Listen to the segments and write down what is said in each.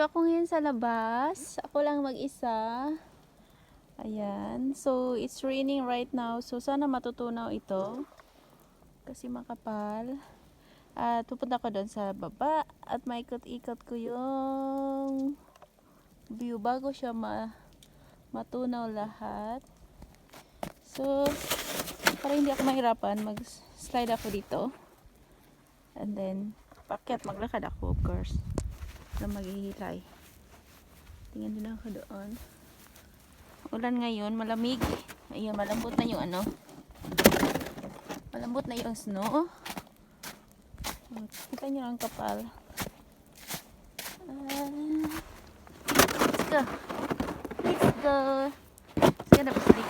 Nandito ako ngayon sa labas. Ako lang mag-isa. Ayan. So, it's raining right now. So, sana matutunaw ito. Kasi makapal. At pupunta ko doon sa baba. At maikot-ikot ko yung view bago siya matunaw lahat. So, para hindi ako mahirapan, mag-slide ako dito. And then, paket, maglakad ako, of course. Na maghihilay. Tingnan din ako doon. Ulan ngayon, malamig. Ayun, malambot na yung ano. Malambot na yung snow. Kita nyo ang kapal. Let's go. Let's go. Sige na, pasalik.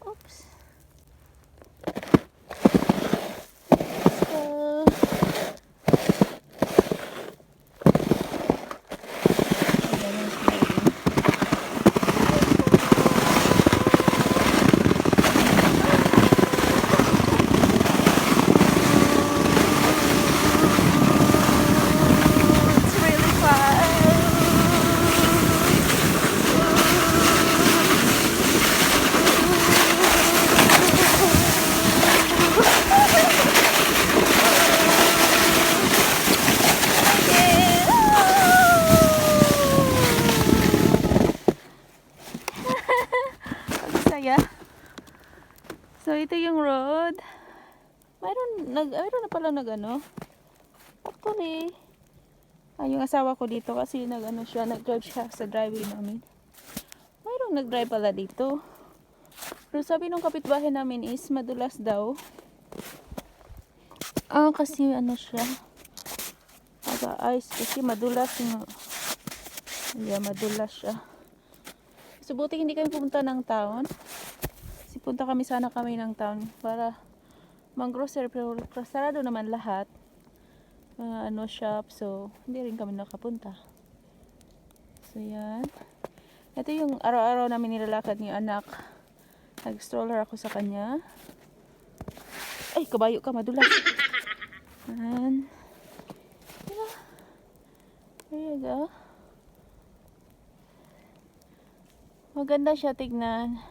Oops. So ito yung road. Mayroon na pala nag-ano. Actually, yung asawa ko dito kasi nag-drive siya sa driveway namin. Mayroong nag-drive pala dito. Pero sabi nung kapitbahay namin is madulas daw. Kasi siya. Ice kasi madulas yung madulas siya. So buti hindi kami pumunta ng town. Punta sana kami ng town para mag-grocery, pero sarado naman lahat. Shop, so hindi rin kami nakapunta. So yan. Ito yung araw-araw namin nilalakad ni anak. Nag-stroller ako sa kanya. Ay, kabayo ka, madulas. And yeah. There you go. Maganda siya tignan.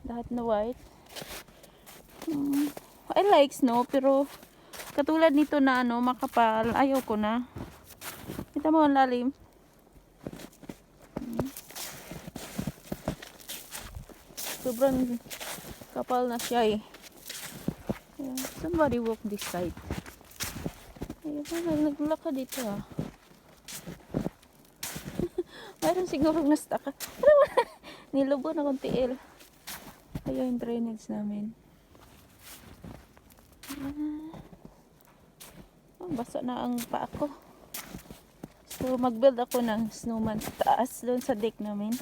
Lahat na white. I like snow, pero katulad nito na makapal, ayaw ko na. Kita mo ang lalim. Sobrang kapal na siya eh. Somebody walk this side. Ayun, naglaka dito Mayroon siguro na-stuck. Nilubo na kong tiil. Ayun yung drainage namin. Basa na ang paa ko. So mag-build ako ng snowman sa taas doon sa deck namin.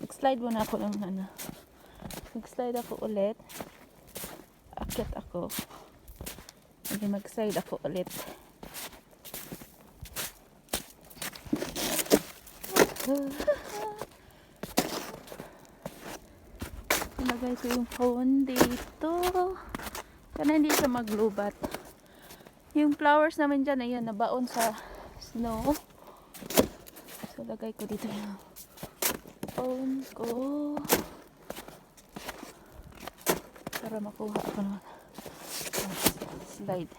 Mag-slide muna ako ng Mag-slide ako ulit. Akyat ako. Hindi mag-slide ako ulit. Ilagay ko yung phone dito. Kana hindi siya maglubat. Yung flowers namin dyan, ayan, nabaon sa snow. So, lagay ko dito yung phone ko. Para makuha ako ng slide.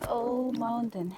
Oh, mountain.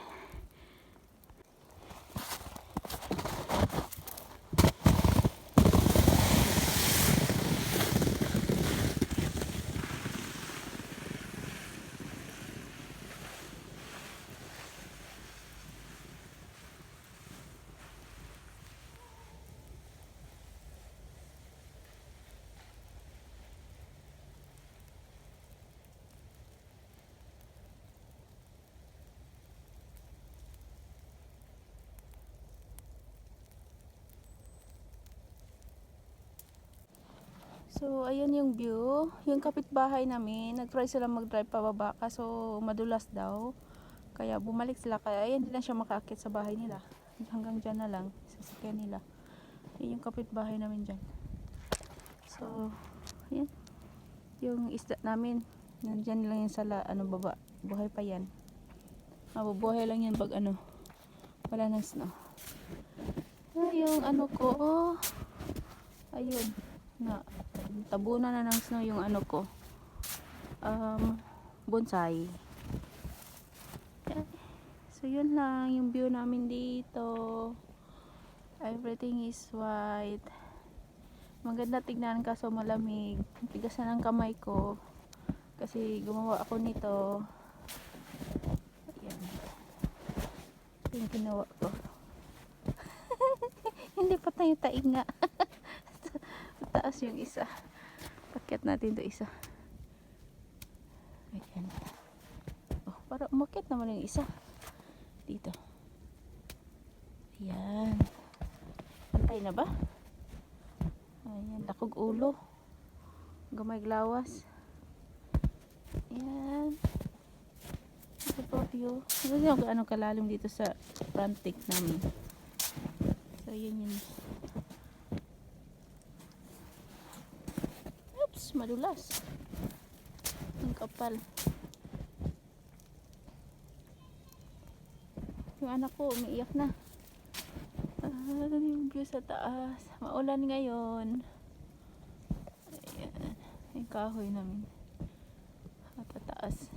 So, ayan yung view. Yung kapitbahay namin, nag-try sila mag-drive pababa kaso madulas daw. Kaya bumalik sila. Kaya ayan, hindi na siya makaakit sa bahay nila. Hanggang dyan na lang, sasakyan nila. Yun yung kapitbahay namin dyan. So, ayan. Yung isda namin, nandyan lang yung sala, baba. Buhay pa yan. Mabubuhay lang yan pag wala ng snow. Yung ko, ayun, na tabunan na ng snow yung ko, bonsai. So yun lang yung view namin dito. Everything is white. Maganda tignan kaso malamig. Tigas na ng kamay ko kasi gumawa ako nito. Ayan. Yung ginawa ko. Hindi pa tayo taig nga. Taas yung isa. Pakyat natin to isa. Ayan. Oh, para umakyat naman yung isa. Dito. Ayan. Pantay na ba? Ayan. Lakog ulo. Gamay glawas. Ayan. Ito po view. Hindi ako kalalim dito sa front deck namin. So, yun yun. Oops, madulas. Ang kapal. Yung anak ko, umiiyak na. Yung view sa taas. Maulan ngayon. Ayan. Yung kahoy namin. At taas.